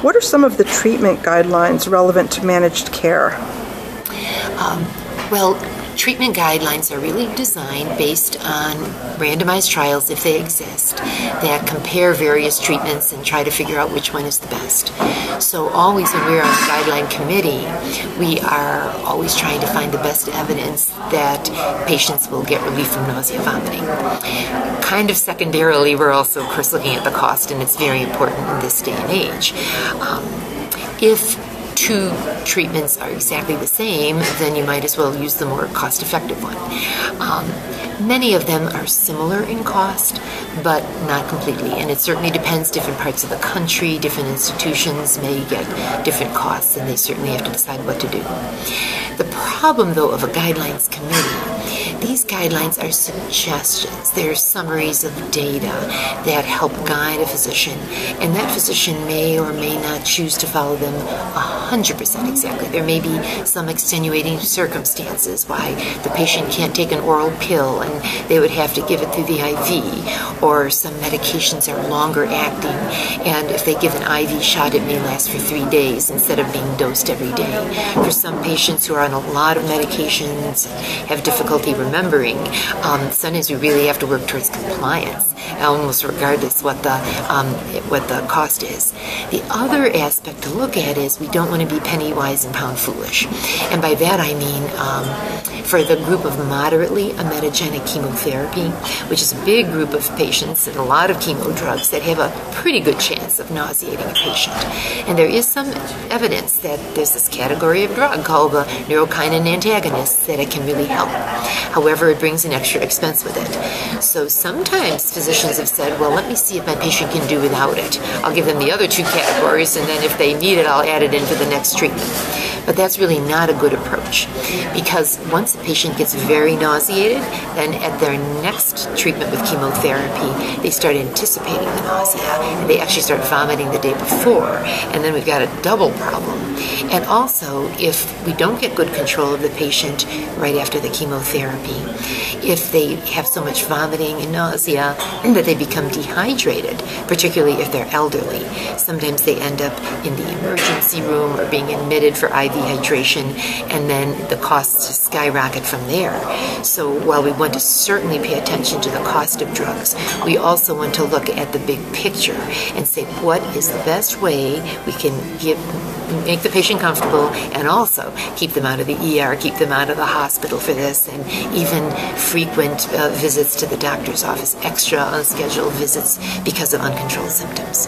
What are some of the treatment guidelines relevant to managed care? Well, treatment guidelines are really designed based on randomized trials, if they exist, that compare various treatments and try to figure out which one is the best. So always when we're on the guideline committee, we are always trying to find the best evidence that patients will get relief from nausea, vomiting. Kind of secondarily, we're also, of course, looking at the cost, and it's very important in this day and age. If two treatments are exactly the same, then you might as well use the more cost-effective one. Many of them are similar in cost, but not completely, and it certainly depends. Different parts of the country, different institutions may get different costs, and they certainly have to decide what to do. The problem, though, of a guidelines committee, these guidelines are suggestions. They're summaries of data that help guide a physician, and that physician may or may not choose to follow them 100% exactly. There may be some extenuating circumstances why the patient can't take an oral pill and they would have to give it through the IV, or some medications are longer acting, and if they give an IV shot, it may last for 3 days instead of being dosed every day. For some patients who are on a lot of medications, have difficulty remembering, sometimes we really have to work towards compliance, almost regardless what the cost is. The other aspect to look at is we don't want to be penny wise and pound foolish. And by that I mean for the group of moderately emetogenic chemotherapy, which is a big group of patients and a lot of chemo drugs that have a pretty good chance of nauseating a patient. And there is some evidence that there's this category of drug called the neurokinin antagonists that it can really help. However, it brings an extra expense with it. So sometimes physicians have said, well, let me see if my patient can do without it. I'll give them the other two categories, and then if they need it, I'll add it in for the next treatment. But that's really not a good approach, because once a patient gets very nauseated, then at their next treatment with chemotherapy, they start anticipating the nausea, and they actually start vomiting the day before, and then we've got a double problem. And also, if we don't get good control of the patient right after the chemotherapy, if they have so much vomiting and nausea that they become dehydrated, particularly if they're elderly, sometimes they end up in the emergency room or being admitted for IV hydration, and then the costs just skyrocket from there. So while we want to certainly pay attention to the cost of drugs, we also want to look at the big picture and say what is the best way we can make the patient comfortable and also keep them out of the ER, keep them out of the hospital for this, and even frequent visits to the doctor's office, extra unscheduled visits because of uncontrolled symptoms.